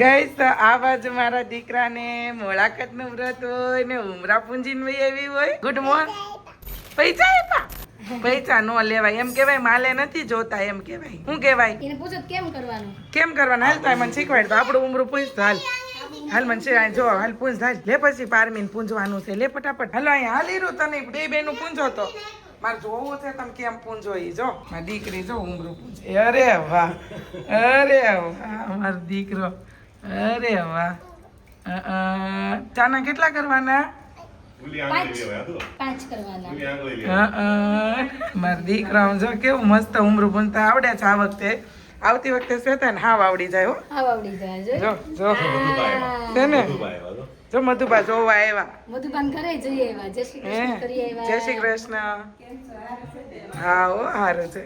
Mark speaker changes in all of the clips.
Speaker 1: Guys તો આ બાજુ મારા દીકરાને મોળાકતનું વ્રત હોય ને ઉમરા પૂંજીને વહી આવી હોય. Good morning. પૈસા આપ્યા? પૈસા નો લેવાય એમ કહેવાય, માલે નથી જોતા એમ કહેવાય. શું કહેવાય?
Speaker 2: એને પૂછો કેમ કરવાનું?
Speaker 1: કેમ કરવાનું? હાલ તો મને શીખવાડ તો આપણું ઉમરું પૂછ તો હાલ. હાલ મને છે જો હાલ પૂંજ હાલ લે, પછી પારમીને પૂંજવાનું છે. લે ફટાફટ હાલો અહીંયા હાલ હીરું તને બે બેનું પૂંજો તો મારે જોવું છે તમે કેમ પૂંજો. ઈ જો મારી દીકરી જો ઉમરું પૂંજે. અરે વાહ, અરે વાહ મારો દીકરો. અરે વાહ. ચાના કેટલા કરવાના?
Speaker 2: પાંચ કરવાના.
Speaker 1: મારા દીકરા જો કેવું મસ્ત ઉમરું પૂંજતા આવડે છે. આ વખતે આવતી વખતે શ્વેતા ને હાવ આવડી જાય. હો
Speaker 2: હાવ આવડી જાય.
Speaker 1: જો જો છે ને જો મધુબા જોવા આવ્યા.
Speaker 2: મધુબાન ઘરે જઈએ એવા. જય શ્રી કૃષ્ણ કરી આવ્યા.
Speaker 1: જય શ્રી કૃષ્ણ. હા હો હારું છે.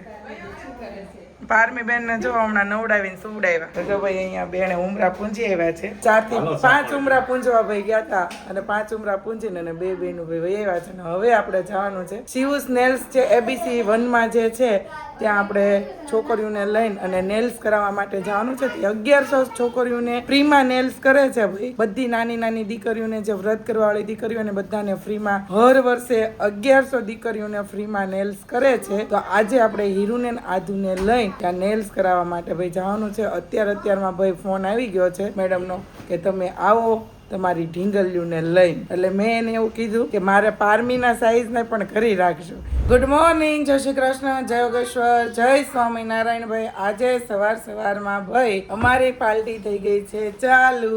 Speaker 1: પારમી બેન ને જો હમણાં નવડાવીને સુવડાવ્યા. તો જો ભાઈ અહીંયા બેને ઉમરા પૂંજી આવ્યા છે. 4 થી 5 ઉમરા પૂંજવા ભાઈ ગયા હતા અને 5 ઉમરા પૂંજીને અને 2 બેનું ભાઈ વહી આવ્યા છે. ને હવે આપણે જવાનું છે શિવુસ નેલ્સ છે ABC 1 માં જે છે ત્યાં આપણે છોકરીઓને લઈને અને નેલ્સ કરાવવા માટે જવાનું છે. 1100 છોકરીઓને ફ્રીમાં નેલ્સ કરે છે ભાઈ. બધી નાની નાની દીકરીઓને જે વ્રત કરવા વાળી દીકરીઓને બધાને ફ્રીમાં હર વર્ષે 1100 દીકરીઓને ફ્રીમાં નેલ્સ કરે છે. તો આજે આપણે હીરુને આધુને લઈને ત્યાં નેલ્સ કરાવવા માટે ભાઈ જવાનું છે. અત્યારમાં ભાઈ ફોન આવી ગયો છે મેડમનો કે તમે આવો તમારી ઢીંગલીઓને લઈને. એટલે મેં એને એવું કીધું કે મારે પારમીના સાઈઝને પણ કરી રાખજો. ગુડ મોર્નિંગ, જય શ્રી કૃષ્ણ, જય યોગેશ્વર, જય સ્વામિનારાયણ. ભાઈ આજે સવારમાં ભાઈ અમારી પાર્ટી થઈ ગઈ છે ચાલુ.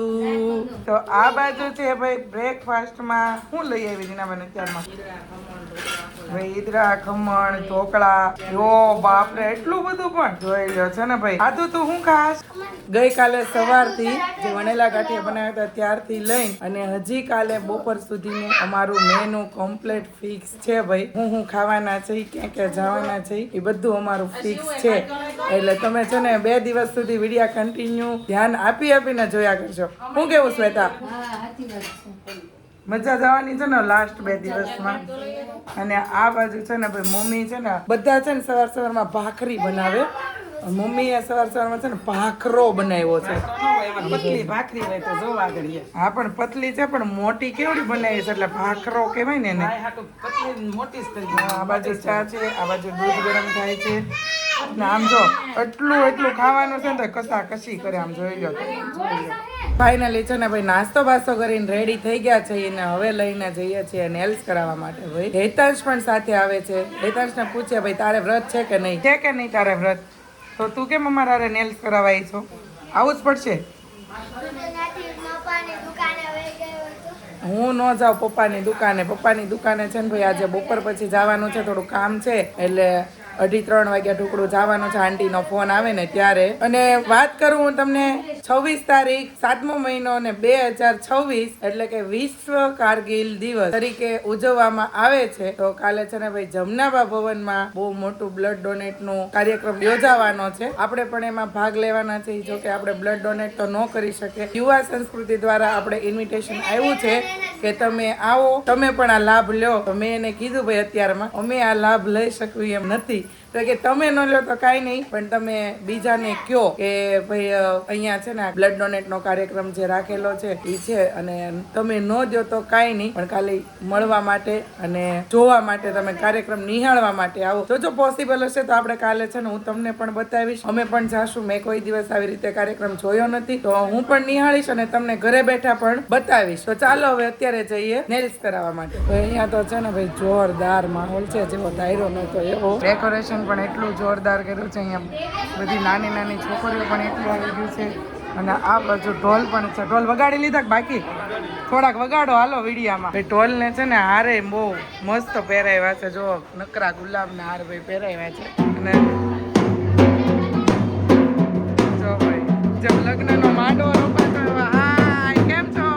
Speaker 1: તો આ બાજુ છે ભાઈ બ્રેકફાસ્ટમાં હું લઈ આવી દીના મને અત્યારમાં ભાઈ ઈદરા, ખમણ, ઢોકળા. યો બાપરે એટલું બધું પણ જોઈ લ્યો છે ને ભાઈ. આદુ તું શું ખાસ? ગઈકાલે સવારથી જે વણેલા ગાંઠિયા બનાવ્યા હતા ત્યારથી લઈને અને હજી કાલે બપોર સુધીનું અમારું મેનુ કમ્પ્લીટ ફિક્સ છે ભાઈ. હું ખાવાના છે, ક્યાં ક્યાં જવાના છે એ બધું અમારું ફિક્સ છે. એટલે તમે છે ને 2 દિવસ સુધી વિડીયા કન્ટિન્યુ ધ્યાન આપીને જોયા કરજો. શું કેવું શ્વેતા? મજા જવાની છે ને લાસ્ટ 2 દિવસમાં. અને આ બાજુ છે ને ભાઈ મમ્મી છે ને બધા છે ને સવારમાં ભાખરી બનાવે. મમ્મીએ સવારમાં છે ને ભાખરો બનાવ્યો છે. પતલી ભાખરી હોય તો જો આગળ. હા પણ પતલી છે પણ મોટી કેવડી બનાવી છે એટલે ભાખરો કહેવાય ને એને. આ બાજુ ચા છે, આ બાજુ દૂધ ગરમ થાય છે. ને આમ જો એટલું ખાવાનું છે ને કસા કસી કરે. આમ જોઈ લો. ફાઇનલી છે ને ભાઈ નાસ્તો બાસ્તો કરીને રેડી થઈ ગયા છે અને હવે લઈને જઈએ છીએ નેલ્સ કરાવવા માટે. ભાઈ હેતાંશ પણ સાથે આવે છે. હેતાંશને પૂછે ભાઈ તારે વ્રત છે કે નહીં? છે કે નહીં તારે વ્રત? તો તું કેમ અમારા નેલ્સ કરાવવા આવી છો? આવું જ પડશે. હું ન જાઉં પપ્પાની દુકાને. પપ્પાની દુકાને છે ને ભાઈ આજે બપોર પછી જવાનું છે, થોડું કામ છે એટલે 2:30 વાગ્યા ઢુકડું જવાનું છે. આંટીનો ફોન આવે ને ત્યારે. અને વાત કરું હું તમને 26 તારીખ 7મો મહિનો અને 2026 એટલે કે વિશ્વ કારગિલ દિવસ તરીકે ઉજવવામાં આવે છે. તો કાલે છે ને ભાઈ જમનાબા ભવનમાં બહુ મોટું બ્લડ ડોનેટ નો કાર્યક્રમ યોજાવાનો છે. આપણે પણ એમાં ભાગ લેવાના છે. જો કે આપણે બ્લડ ડોનેટ તો ન કરી શકે. યુવા સંસ્કૃતિ દ્વારા આપણે ઇન્વિટેશન આવ્યું છે કે તમે આવો, તમે પણ આ લાભ લ્યો. તો મેં એને કીધું ભાઈ અત્યારમાં અમે આ લાભ લઈ શકવી એમ નથી. તો કે તમે ન લો તો કાંઈ નહીં પણ તમે બીજાને કયો કે ભાઈ અહીંયા છે ને બ્લડ ડોનેટ નો કાર્યક્રમ જે રાખેલો છે એ છે અને તમે ન દો તો કાંઈ નહીં પણ ખાલી મળવા માટે અને જોવા માટે તમે કાર્યક્રમ નિહાળવા માટે આવો. જો પોસિબલ હશે તો આપણે કાલે છે ને હું તમને પણ બતાવીશ. અમે પણ જાશું. મેં કોઈ દિવસ આવી રીતે કાર્યક્રમ જોયો નથી તો હું પણ નિહાળીશ અને તમને ઘરે બેઠા પણ બતાવીશ. તો ચાલો હવે અત્યારે જઈએ નેલ્સ કરાવવા માટે. તો અહીંયા તો છે ને ભાઈ જોરદાર માહોલ છે. જેવો ધાર્યો નતો એવો ડેકોરેશન પણ એટલું જોરદાર કર્યું છે. અહીંયા બધી નાની નાની છોકરીઓ પણ એટલી આવી ગયું છે. અને આ બાજુ ઢોલ પણ છે. ઢોલ વગાડી લીધા બાકી? થોડાક વગાડો હાલો વિડીયામાં. ભાઈ ઢોલ ને છે ને હારે બહુ મસ્ત પહેરાવ્યા છે. જો નકરા ગુલાબ ને હાર ભાઈ પહેરાવ્યા છે. અને જો ભાઈ જેમ લગ્ન નો માંડવો રોપાતો એવા. હાય કેમ છો?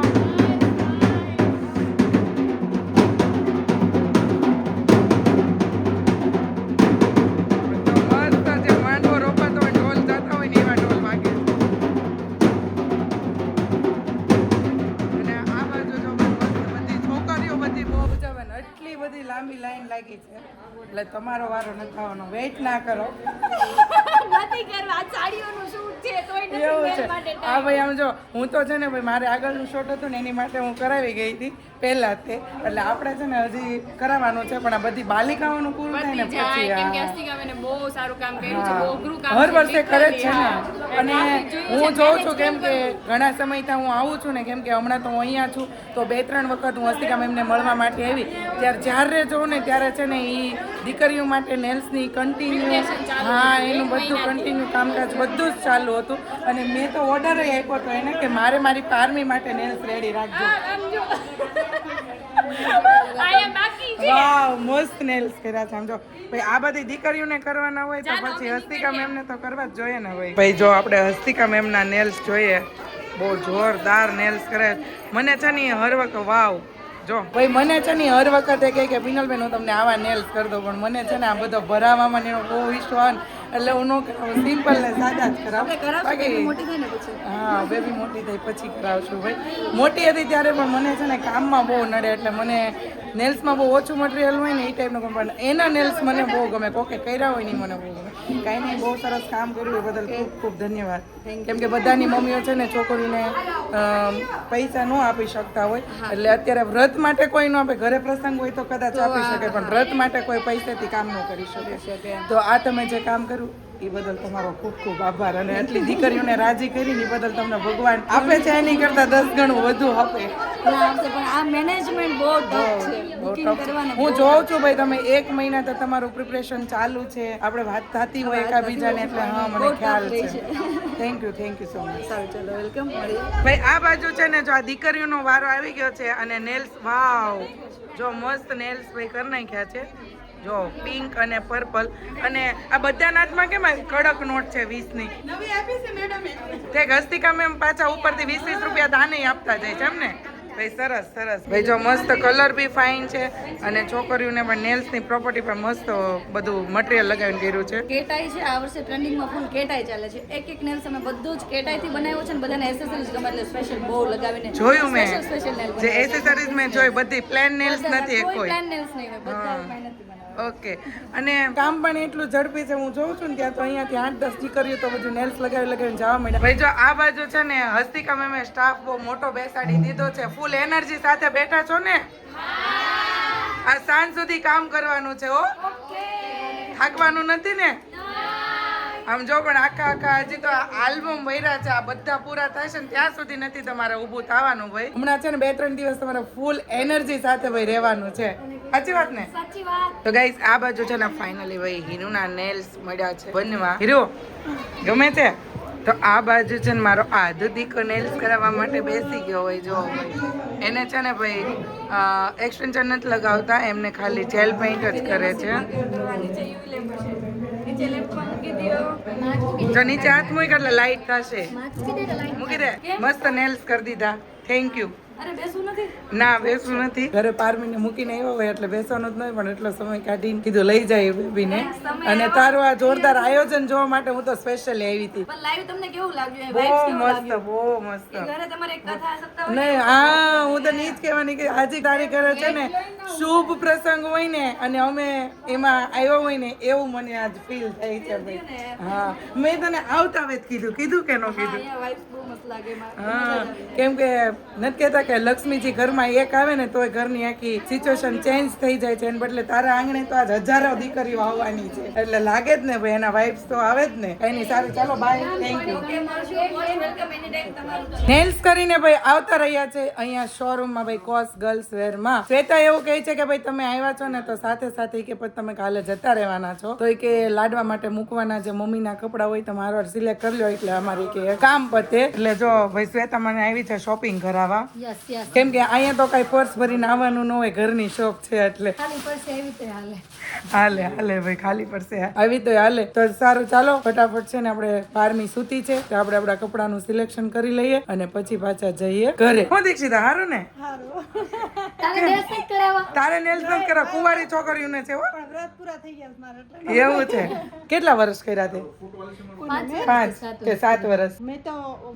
Speaker 1: લાંબી લાઈન લાગી છે એટલે તમારો વારો ન થવાનો. વેઇટ ના કરો.
Speaker 2: નથી કરવા સાડીઓનું શૂટ છે તોય નથી
Speaker 1: એવું
Speaker 2: nail
Speaker 1: છે
Speaker 2: માટે time.
Speaker 1: હા ભાઈ આમ જો હું તો છે ને ભાઈ મારે આગળનું શોટ હતું ને એની માટે હું કરાવી ગઈ હતી પહેલા તે એટલે આપણે છે ને હજી કરાવવાનું છે પણ આ બધી બાલિકાઓનું પૂરું થાય ને પછી
Speaker 3: કેમ કે
Speaker 1: આ
Speaker 3: અસ્તિકાબેને બહુ સારું કામ કર્યું છે બહુ અઘરું કામ
Speaker 1: હર
Speaker 3: છે,
Speaker 1: વર્ષે કરે જ છે ને
Speaker 3: literally,
Speaker 1: અને હું જોઉં છું કેમ કે ઘણા સમયથી હું આવું છું ને કેમ કે હમણાં તો હું અહીંયા છું તો 2-3 વખત હું હસ્તિકા મેમને મળવા માટે આવી ત્યારે જ્યારે જોઉં ને ત્યારે છે ને એ દીકરીઓ માટે નેલ્સની કન્ટિન્યુ હા એનું બધું કન્ટિન્યુ કામકાજ બધું જ ચાલુ હતું અને મેં તો ઓર્ડર આપ્યો હતો એને કે મારે મારી પારમી માટે નેલ્સ રેડી રાખજો
Speaker 3: આયા બાકી છે
Speaker 1: વાવ મસ્ત નેલ્સ કર્યા છે આમ જો ભાઈ આ બધી દીકરીઓને કરવાના હોય તો પછી હસ્તિકા મેમને તો કરવા જ જોઈએ ને ભાઈ જો આપણે હસ્તિકા મેમના નેલ્સ જોઈએ બહુ જોરદાર નેલ્સ કરે મને છે ને હર વખત વાવ જો ભાઈ મને છે ને હર વખતે કહે કે પિનલબેન હું તમને આવા નેલ્સ કરી દઉં પણ મને છે ને આ બધો ભરાવામાં ને એનો બહુ વિશ્વાસ એટલે હું ન કરાવું સિમ્પલ ને સાદા જ કરાવું બાકી
Speaker 2: મોટી થાય ને પછી
Speaker 1: હા બેબી મોટી થઈ પછી કરાવશું ભાઈ મોટી હતી ત્યારે પણ મને છે ને કામમાં બહુ નડે એટલે મને નેલ્સમાં બહુ ઓછું મટીરિયલ હોય ને એ ટાઈપનું કામ પણ એના નેલ્સ મને બહુ ગમે કોકે કર્યા હોય નહીં મને બહુ ગમે કાંઈ નહીં બહુ સરસ કામ કર્યું એ બદલ ખૂબ ખૂબ ધન્યવાદ કેમ કે બધાની મમ્મીઓ છે ને છોકરીને પૈસા ન આપી શકતા હોય એટલે અત્યારે વ્રત માટે કોઈ ન આપે ઘરે પ્રસંગ હોય તો કદાચ આપી શકે પણ વ્રત માટે કોઈ પૈસાથી કામ ન કરી શકે તો આ તમે જે કામ કર્યું એ બદલ તમારો ખૂબ ખૂબ આભાર અને એટલી દીકરીઓને રાજી કરીને એ બદલ તમને ભગવાન આપે છે એની કરતા 10 ગણું વધુ આપે
Speaker 2: પણ આ મેનેજમેન્ટ બહુ ટફ છે બુકિંગ કરવાનું
Speaker 1: હું જોઉં છું ભાઈ તમે 1 મહિના તો તમારું પ્રિપરેશન ચાલુ છે આપણે વાત થતી હોય એકાબીજાને એટલે હા મને ખ્યાલ છે થેન્ક યુ સો મચ
Speaker 2: સારું ચલો વેલકમ મળીએ
Speaker 1: ભાઈ આ બાજુ છે ને જો આ દીકરીઓનો વારો આવી ગયો છે અને નેલ્સ વાવ જો મસ્ત નેલ્સ ભાઈ કરી નાખ્યા છે જો પિંક અને પર્પલ અને આ બધાના હાથમાં કેમ કડક નોટ છે 20 ની નવી આપી છે મેડમ તે હસ્તિકા મેમ પાછા ઉપરથી 20-20 રૂપિયા દાને આપતા જાય છે એમ ને ભાઈ સરસ ભાઈ જો મસ્ત કલર બી ફાઇન છે અને છોકરીઓને પણ નેલ્સ ની પ્રોપર્ટી પર મસ્ત બધું મટીરિયલ લગાવીને કર્યું છે
Speaker 2: કેટાઈ છે આ વર્ષે ટ્રેન્ડિંગમાં ફૂલ કેટાઈ ચાલે છે એક નેલ્સ અમે બધું જ કેટાઈ થી બનાવ્યું છે ને બધાને એસેસરીઝ ગમે એટલે સ્પેશિયલ બહુ લગાવીને
Speaker 1: જોયું મેં
Speaker 2: સ્પેશિયલ નેલ
Speaker 1: જે એસેસરીઝ મેં જોઈ બધી પ્લેન નેલ્સ નથી એક કોઈ
Speaker 2: પ્લાન નેલ્સ નહીં બધા નથી બનાવ્યા
Speaker 1: ઓકે અને કામ પણ એટલું ઝડપી છે હું જોઉં છું ને ત્યાં તો અહીંયાથી 8-10 દીકરીઓ તો બધું નેલ્સ લગાવીને જવા માંડ્યા ભાઈ જો આ બાજુ છે ને હસ્તિકા મેમે સ્ટાફ બહુ મોટો બેસાડી દીધો છે ફૂલ એનર્જી સાથે બેઠા છો ને આ સાંજ સુધી કામ કરવાનું છે હો થાકવાનું નથી ને આમ જો પણ આખા હજી તો આલ્બમ વૈરા છે આ બધા પૂરા થશે ને ત્યાં સુધી નથી તમારે ઊભું થવાનું ભાઈ હમણાં છે ને 2-3 દિવસ તમારે ફૂલ એનર્જી સાથે ભાઈ રહેવાનું છે સાચી વાત ને
Speaker 2: સાચી વાત
Speaker 1: તો ગાઈસ આ બાજુ છે ને ફાઇનલી ભાઈ હીરુના નેલ્સ મળ્યા છે બનવા હીરો ગમે છે તો આ બાજુ છે ને મારો આધો દીકો નેલ્સ કરાવવા માટે બેસી ગયો હોય જો ભાઈ એને છે ને ભાઈ એક્સટેન્શન નથી લગાવતા એમને ખાલી જેલ પેઇન્ટ જ કરે છે જો નીચે હાથ મૂકી એટલે લાઈટ થશે મૂકી દે મસ્ત નેલ્સ કરી દીધા થેન્ક યુ
Speaker 2: અરે બેસવું નથી
Speaker 1: ના બેસવું નથી ઘરે પારમીને મૂકીને આવ્યો હોય એટલે બેસવાનું જ નહીં પણ એટલો સમય કાઢીને કીધું લઈ જાય બેબીને અને તારું આ જોરદાર આયોજન જોવા માટે હું તો સ્પેશિયલી આવી હતી
Speaker 2: પણ લાઈવ તમને કેવું લાગ્યું
Speaker 1: બહુ મસ્ત
Speaker 2: ઘરે તમારે એક કથા સપ્તાહ
Speaker 1: નહીં હા હું તો નહીં જ કહેવાની કે આજે તારી ઘરે છે ને શુભ પ્રસંગ હોય ને અને અમે એમાં આવ્યો હોય ને એવું મને આજ ફીલ થાય છે ભાઈ હા મેં તને આવતા વેત કીધું કે ન કીધું
Speaker 2: અહીંયા વાઇબ્સ બહુ મસ્ત લાગે
Speaker 1: હા કેમ કે નથી કહેતા કે લક્ષ્મીજી ઘરમાં એક આવે ને તોય ઘરની આખી સિચ્યુએશન ચેન્જ થઈ જાય છે એને બદલે તારા આંગણે તો આજ હજારો દીકરીઓ આવવાની છે એટલે લાગે જ ને ભાઈ એના વાઇબ્સ તો આવે જ ને કઈ નહીં સારું ચાલો બાય થેન્ક યુ નેલ્સ કરીને ભાઈ આવતા રહ્યા છે અહીંયા શોરૂમમાં ભાઈ કોસ ગર્લ્સ વેરમાં શ્વેતા એવું કહે છે કે ભાઈ તમે આવ્યા છો ને તો સાથે સાથે કે પછી તમે કાલે જતા રહેવાના છો તો કે લાડવા માટે મૂકવાના જે મમ્મીના કપડા હોય તો મારો સિલેક્ટ કરી લો એટલે અમારી કે કામ પતે એટલે જો ભાઈ શ્વેતા મને આવી છે શોપિંગ કરાવવા
Speaker 2: યસ
Speaker 1: કેમ કે અહીંયા તો કઈ પર્સ ભરીને આવવાનું ન હોય ઘરની શોપ છે એટલે
Speaker 2: ખાલી પડશે એવી રીતે
Speaker 1: હાલે ભાઈ ખાલી પડશે આવી તો હાલે તો સારું ચાલો ફટાફટ છે ને આપણે 12મી સૂતી છે તો આપણે આપણા કપડાનું સિલેક્શન કરી લઈએ અને પછી પાછા જઈએ ઘરે હું દીક્ષિતા હારું ને
Speaker 2: તારે ડ્રેસ નહીં કરાવવા
Speaker 1: તારે નેલ્સ નથી કરવા કુંવારી છોકરીઓને છે હો એવું છે કેટલા વર્ષ કર્યા તે 5 કે 7 વર્ષ
Speaker 4: મેં તો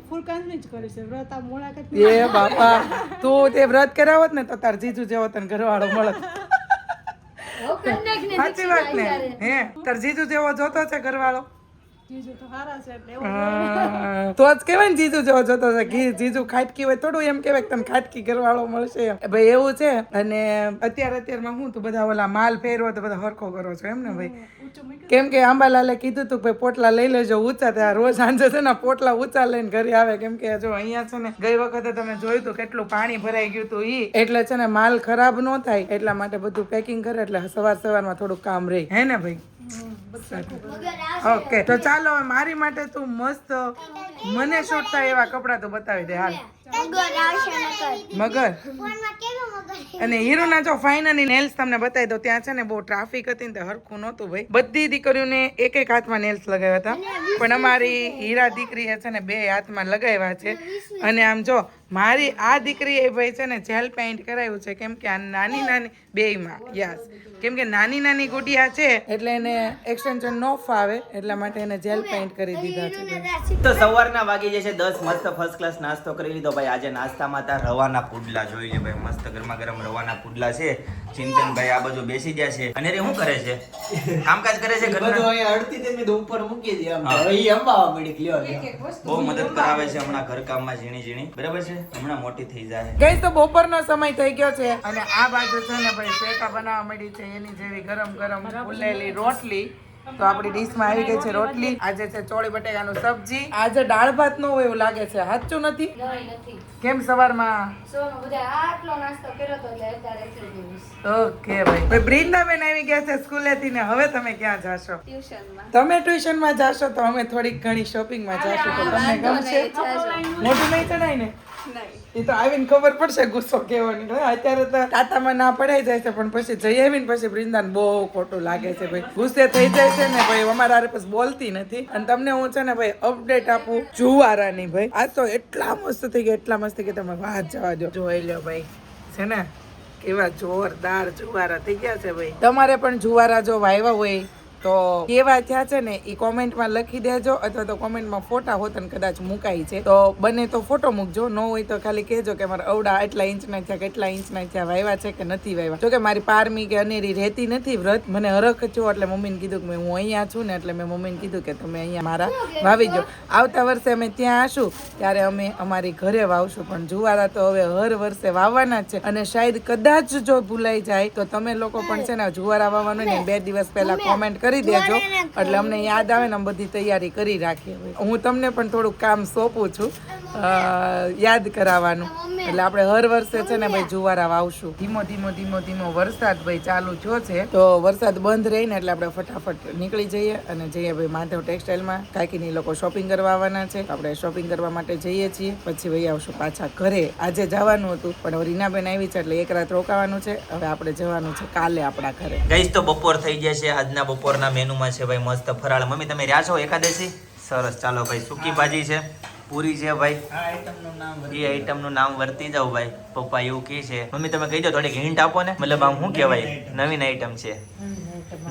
Speaker 4: ફૂલ કાંઈ જ કરી છે વ્રત આ મોડા કરી
Speaker 1: એ બાપા તું તે વ્રત કરાવત ને તો તાર જીજુ જેવો તને ઘરવાળો મળત સાચી વાત ને હે તાર જીજુ જેવો જોતો છે ઘરવાળો
Speaker 4: જીજુ તો સારા છે એટલે એવું
Speaker 1: હા. તો જ કહેવાય ને જીજુ જો જોતો છે ઘી જીજુ ખાટકી હોય થોડું એમ કહેવાય કે તને ખાટકી ઘરવાળો મળશે એમ. ભાઈ એવું છે. અને અત્યારમાં હું તું બધા ઓલા માલ ફેરવો તો બધા હરખો કરો છો એમ ને ભાઈ?
Speaker 4: ઊંચું મૂક્યું
Speaker 1: કેમ કે આંબાલાલે કીધું તું કે ભાઈ પોટલા લઈ લેજો ઊંચા. ત્યાં રોજ સાંજે છે ને પોટલા ઊંચા લઈને ઘરે આવે. કેમ કે જો અહીંયા છે ને ગઈ વખતે તમે જોયું તું કેટલું પાણી ભરાઈ ગયું હતું ઈ. એટલે છે ને માલ ખરાબ ન થાય એટલા માટે બધું પેકિંગ કરે એટલે સવારમાં થોડું કામ રહે હે ને ભાઈ? ઓકે તો ચાલો હવે મારી માટે તું મસ્ત મને શૂટ થાય એવા કપડા તો બતાવી દે હાલ. મગર અને હીરોના જો ફાઇનલી નેલ્સ તમને બતાવી દો. ત્યાં છે ને બહુ ટ્રાફિક હતી ને હરખું નહોતું ભાઈ. બધી દીકરીઓને એક હાથમાં નેલ્સ લગાવ્યા હતા પણ અમારી હીરા દીકરીએ છે ને 2 હાથમાં લગાવ્યા છે. અને આમ જો મારી આ દીકરી એ ભાઈ છે ને જેલ પેઇન્ટ કરાવ્યું છે. કેમ કે આ નાની બેયમાં યસ કેમ કે નાની ગુડિયા છે એટલે એને એક્સટેન્શન ન ફાવે એટલા માટે એને જેલ પેઇન્ટ કરી દીધા છે ભાઈ.
Speaker 5: તો સવારના વાગી જશે 10 મસ્ત ફર્સ્ટ ક્લાસ નાસ્તો કરી લીધો ભાઈ. આજે નાસ્તામાં તા રવાના પુડલા જોઈ લે ભાઈ. મસ્ત ગરમા ગરમ રવાના પુડલા છે. ચિંતનભાઈ આ બાજુ બેસી ગયા છે. અને રે શું કરે છે? કામકાજ કરે છે ઘરના?
Speaker 6: બધું અહીંયા અડતી તેમી તો ઉપર મૂકી દે આમ. હવે ઈ અંબાવા મળી લ્યો લ્યો.
Speaker 5: બહુ મદદ કરાવે છે હમણાં ઘરકામમાં ઝીણી બરાબર છે. હમણાં મોટી થઈ જાય.
Speaker 1: ગઈ તો બપોરનો સમય થઈ ગયો છે અને આ બાજુ છે ને ભાઈ શેકા બનાવવા મળી છે એની જેવી ગરમ ફૂલેલી રોટલી. તો આપણી ડીશમાં આવી ગઈ છે રોટલી. આજે છે ચોળી બટેકાનું સબ્જી. આજે દાળ ભાત નો હોય એવું લાગે છે. સાચું નથી?
Speaker 2: નથી
Speaker 1: કેમ સવારમાં?
Speaker 2: સોનું બધા આટલો નાસ્તો કર્યો તો એટલે અત્યારે એટલું
Speaker 1: ઓકે ભાઈ. બ્રિંદાબેન આવી ગયા છે સ્કૂલેથી ને હવે તમે ક્યાં જાશો?
Speaker 2: ટ્યુશનમાં
Speaker 1: તમે ટ્યુશનમાં જાશો તો અમે થોડીક ઘણી શોપિંગમાં જાશું તો તમને ગમશે? મોઢું નહીં ચડાય ને? એ તો આવીને ખબર પડશે ગુસ્સો કેવાની. અત્યારે તો તાતામાં ના પડાઈ જાય છે પણ પછી જઈ આવીને પછી વૃંદાને બહુ ખોટું લાગે છે ભાઈ. ગુસ્સે થઈ જાય છે ને ભાઈ. અમારા હારે પછી બોલતી નથી. અને તમને હું છે ને ભાઈ અપડેટ આપું જુવારાની ભાઈ. આ તો એટલા મસ્ત થઈ ગયા એટલા મસ્ત કે તમે વાત જવા દો. જોઈ લો ભાઈ છે ને કેવા જોરદાર જુવારા થઈ ગયા છે ભાઈ. તમારે પણ જુવારા જો વાવ્યા હોય તો કેવા થયા છે ને એ કોમેન્ટમાં લખી દેજો અથવા તો કોમેન્ટમાં ફોટા હોત ને કદાચ મુકાઈ છે તો બને તો ફોટો મૂકજો. ન હોય તો ખાલી કહેજો કે મારા અવડા એટલા ઇંચના થયા કેટલા ઇંચના થયા વાવ્યા છે કે નથી વાવ્યા. જો કે મારી પારમી કે અનેરી રહેતી નથી વ્રત. મને હરખ છો એટલે મમ્મીને કીધું કે હું અહીંયા છું ને એટલે મેં મમ્મીને કીધું કે તમે અહીંયા મારા વાવી દો. આવતા વર્ષે અમે ત્યાં આશું ત્યારે અમે અમારી ઘરે વાવશું. પણ જુવારા તો હવે હર વર્ષે વાવવાના જ છે. અને શાયદ કદાચ જો ભૂલાઈ જાય તો તમે લોકો પણ છે ને જુવારા વાવવાનું ને 2 દિવસ પહેલા કોમેન્ટ કરી દેજો એટલે અમને યાદ આવે ને બધી તૈયારી કરી રાખીએ. હું તમને પણ થોડુંક કામ સોંપું છું યાદ કરાવવાનું. એટલે આપણે હર વર્ષે છે ને ભાઈ જુવારા વાવશું. ધીમો વરસાદ ભાઈ ચાલુ થયો છે તો વરસાદ બંધ રહીને એટલે આપણે ફટાફટ નીકળી જઈએ અને જઈએ ભાઈ માધવ ટેક્સટાઇલમાં. કાકીની લોકો શોપિંગ કરવા આવવાના છે. આપણે શોપિંગ કરવા માટે જઈએ છીએ પછી ભાઈ આવશું પાછા ઘરે. આજે જવાનું હતું પણ રીનાબેન આવી છે એટલે 1 રાત રોકાવાનું છે. હવે આપણે જવાનું છે કાલે આપણા ઘરે.
Speaker 5: ગઈશ તો બપોર થઈ ગયા છે. આજના બપોરના મેનુમાં છે ભાઈ મસ્ત ફરાળ. મમ્મી તમે રહ્યા છો એકાદશી? સરસ ચાલો ભાઈ. સૂકી ભાજી છે, પૂરી છે ભાઈ. એ આઈટમનું નામ વર્તી જાવ ભાઈ. પપ્પા એવું કહે છે. મમ્મી તમે કહી દો થોડીક હિન્ટ આપો ને. મતલબ આમ શું કહેવાય નવીન આઈટમ છે.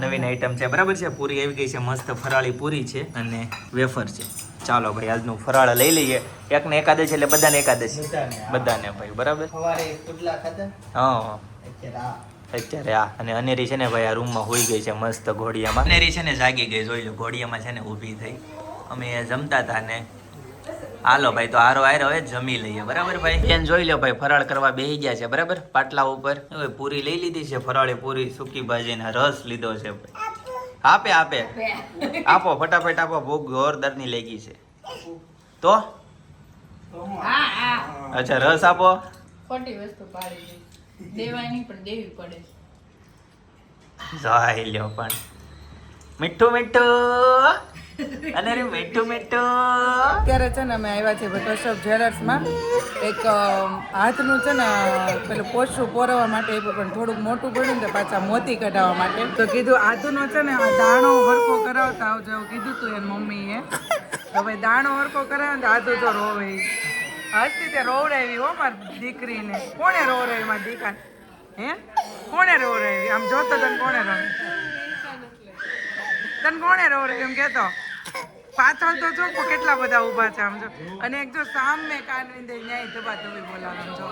Speaker 5: નવીન આઈટમ છે બરાબર છે. પૂરી આવી ગઈ છે મસ્ત ફરાળી પૂરી છે અને વેફર છે. ચાલો ભાઈ આજનું ફરાળ લઈ લઈએ. એકને એકાદશી એટલે બધાને એકાદશી બધાને ભાઈ બરાબર.
Speaker 6: સવારે પુડલા ખાધા
Speaker 5: હા
Speaker 6: અત્યારે
Speaker 5: આ અને અનેરી છે ને ભાઈ આ રૂમમાં હોઈ ગઈ છે મસ્ત ઘોડિયામાં. અનેરી છે ને જાગી ગઈ જોઈ લો. ઘોડિયામાં છે ને ઊભી થઈ. અમે જમતા હતા ને હાલો ભાઈ તો હારો હવે જમી લઈએ બરાબર ભાઈ. બેન જોઈ લો ભાઈ ફરાળ કરવા બેસી ગયા છે બરાબર પાટલા ઉપર. હવે પૂરી લઈ લીધી છે ફરાળી પૂરી. સૂકી ભાજીના રસ લીધો છે. આપે આપો ફટાફટ આપો. બહુ જોરદારની લાગી છે તો અચ્છા રસ આપો.
Speaker 7: ખોટી વસ્તુ પાડી દેવાની પણ દેવી પડે.
Speaker 5: જોઈ લ્યો પણ મીઠું અને રે મીઠું
Speaker 1: અત્યારે છે ને અમે આવ્યા છીએ કશ્યપ જ્વેલર્સમાં. એક હાથનું છે ને પેલું પોછું પોરવા માટે આપ્યું પણ થોડુંક મોટું પડ્યું ને પાછા મોતી કઢાવવા માટે. તો કીધું આધુનો છે ને આ દાણો હરખો કરાવતા આવજો એવું કીધું તું એને મમ્મીએ. તો ભાઈ દાણો હરખો કરાવે ને આધુ તો રોવે. હસતી તે રોવડાવી હો મારી દીકરીને. કોણે રોવડાવી મારી દીકરા? હે કોણે રોવડાવી? આમ જોતો તને કોણે રોવે? તને કોણે રોવડાવી એમ કેતો? પાછળ તો જો કેટલા બધા ઊભા છે આમ જો. અને એક જો સામે કાનવિંદે ન્યાય ધબા ધબી બોલાવે જો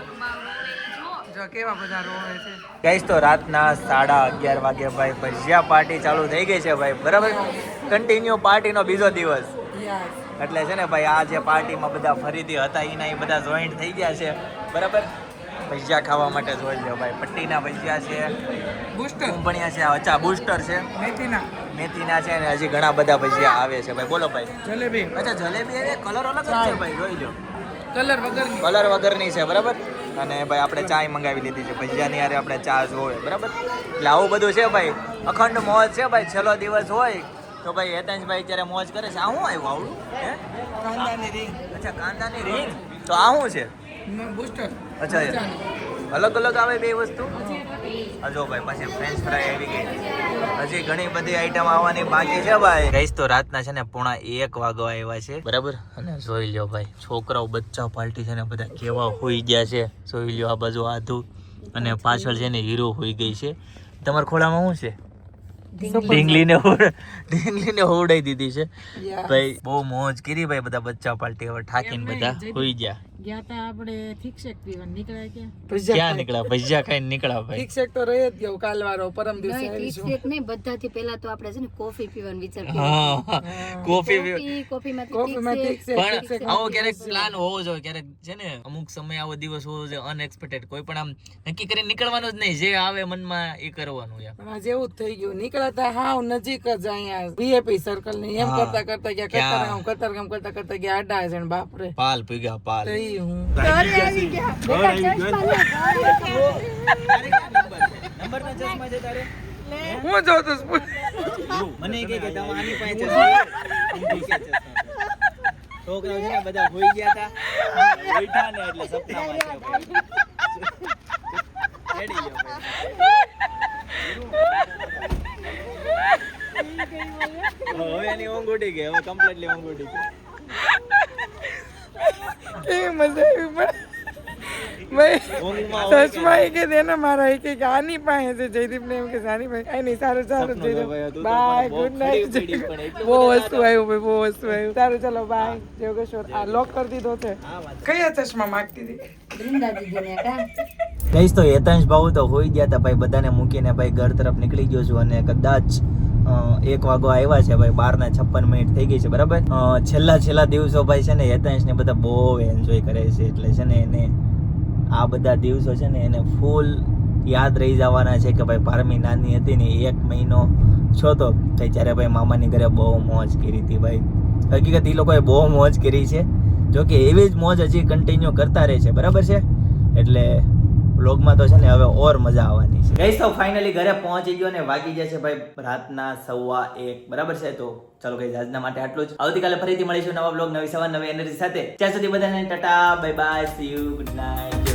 Speaker 1: જો કેવા બધા રોવે છે.
Speaker 5: ગાઈસ તો રાતના 11:30 વાગે ભાઈ ભજીયા પાર્ટી ચાલુ થઈ ગઈ છે ભાઈ, બરાબર. કન્ટિન્યુ પાર્ટીનો બીજો દિવસ એટલે છે ને ભાઈ આ જે પાર્ટીમાં બધા ફરીથી હતા એના એ બધા જોઈન્ટ થઈ ગયા છે, બરાબર. ભજીયા ખાવા માટે જોઈ લો ભાઈ, પટ્ટીના ભજીયા છે,
Speaker 1: બૂસ્ટર
Speaker 5: કુંભણિયા છે, અચ્છા બૂસ્ટર છે, મેથીના છે, અને હજી ઘણા બધા ભજીયા આવે છે ભાઈ. બોલો ભાઈ.
Speaker 1: જલેબી
Speaker 5: અચ્છા જલેબી એ કલર અલગ જ છે ભાઈ, જોઈ લો.
Speaker 1: કલર
Speaker 5: વગરની છે, બરાબર. અને ભાઈ આપણે ચાય મંગાવી લીધી છે, ભજીયાની હારે આપણે ચા જોવે, બરાબર. એટલે આવું બધું છે ભાઈ, અખંડ મોજ છે ભાઈ. છેલ્લો દિવસ હોય તો ભાઈ હેતાંશભાઈ અત્યારે મોજ કરે છે. આ શું આવ્યું આવડું હે?
Speaker 1: કાંદાની રીંગ
Speaker 5: અચ્છા કાંદાની રીંગ. તો આ શું છે?
Speaker 1: બૂસ્ટર.
Speaker 5: અચ્છા અલગ અલગ આવે બે વસ્તુ. જો ભાઈ પછી ફ્રેન્ચ ફ્રાય આવી ગઈ, હજી ઘણી બધી આઈટમ આવવાની બાકી છે ભાઈ. ગઈસ તો રાતના છે ને 1:30 વાગવા આવ્યા છે, બરાબર. અને જોઈ લ્યો ભાઈ છોકરાઓ બચ્ચા પાર્ટી છે ને બધા કેવા હોઈ ગયા છે. જોઈ લ્યો આ બાજુ આધુ અને પાછળ છે ને હીરો હોઈ ગઈ છે. તમારા ખોળામાં શું છે? ઢીંગલીને હોવડાઈ દીધી છે ભાઈ. બહુ મોજ કરી ભાઈ, બધા બચ્ચા પાર્ટી હવે થાકીને બધા હોઈ ગયા.
Speaker 4: ગયા તા આપણે ઠીક છે પીવાનું નીકળ્યા
Speaker 5: ક્યાં નીકળ્યા? ભજીયા ખાઈને નીકળ્યા ભાઈ.
Speaker 1: ઠીક છે તો રહી જ ગયો કાલવારો પરમ દિવસે
Speaker 2: નહીં,
Speaker 1: આવીશું.
Speaker 2: ઠીક નહીં, બધાથી પહેલા તો આપણે છે ને કોફી પીવાનો વિચાર
Speaker 5: હા કોફી
Speaker 2: કોફીમાં
Speaker 1: ઠીક છે
Speaker 5: પણ આવો ક્યારેક પ્લાન હોવો જોઈએ, ક્યારેક છે ને અમુક સમય આવો દિવસ હોવો જોઈએ અનએક્સપેક્ટેડ. કોઈ પણ આમ નક્કી કરીને નીકળવાનું જ નહીં, જે આવે મનમાં એ કરવાનું યાર.
Speaker 1: પણ આ જેવું જ થઈ ગયું. નીકળતા હાવ નજીક જ અહીંયા વીઆઈપી સર્કલ ની એમ કરતા કરતા ગયા કતારગામ કરતા ગયા આડા છે ને બાપરે
Speaker 5: પાલ પી ગયા પાલ.
Speaker 1: તો ઈ હું
Speaker 5: નંબર ના ચશ્મા છે તારે?
Speaker 1: હું જોતો છું.
Speaker 5: મને કે તમે આની પાસે ચશ્મા છોકરાઓ છે ને બધા હોઈ ગયા હતા, બેઠા ને એટલે સપનામાં છે ભાઈ. રેડી ગયો ભાઈ. હવે એની ઊંઘ ઉડી ગઈ, હવે કમ્પ્લીટલી ઊંઘ ઉડી ગઈ.
Speaker 1: કેવી મજા આવી પણ ભાઈ ચશ્મા એ કે દેને મારા એ કે આની પાસે છે. જયદીપ ને એમ કે આની પાસે કઈ નહીં. સારું જયદીપ બાય, ગુડ નાઇટ. બહુ વસ્તુ આવ્યું ભાઈ, બહુ વસ્તુ આવ્યું. સારું ચલો બાય. યોગેશ્વર આ લોક કરી દીધો છે. કયા ચશ્મા માંગતી હતી?
Speaker 5: કહીશ તો હેતાંશ ભાવ તો હોઈ ગયા હતા ભાઈ, બધાને મૂકીને ભાઈ ઘર તરફ નીકળી ગયો છું. અને કદાચ 1 વાગો આવ્યા છે ભાઈ, 12:56 થઈ ગઈ છે, બરાબર. છેલ્લા દિવસો ભાઈ છે ને હેતાંશ ને બધા બહુ એન્જોય કરે છે. એટલે છે ને એને આ બધા દિવસો છે ને એને ફૂલ યાદ રહી જવાના છે કે ભાઈ પારમી નાની હતી ને 1 મહિનો છો તો ત્યારે ભાઈ મામાની ઘરે બહુ મોજ કરી હતી ભાઈ. હકીકત એ લોકોએ બહુ મોજ કરી છે, જો કે એવી જ મોજ હજી કન્ટિન્યુ કરતા રહે છે, બરાબર છે. એટલે વ્લોગમાં તો છે ને હવે ઓર મજા આવવાની છે. ગાઈસ તો ફાઇનલી ઘરે પહોંચી ગયો ને વાગી ગયા છે ભાઈ રાતના 1:15, બરાબર છે. તો ચાલો ગાઈસ આજના માટે આટલું જ. આવતીકાલે ફરીથી મળીશું નવા વ્લોગ, નવી સવાર, નવી એનર્જી સાથે. ત્યાં સુધી બધાને Tata bye bye, C you, good night.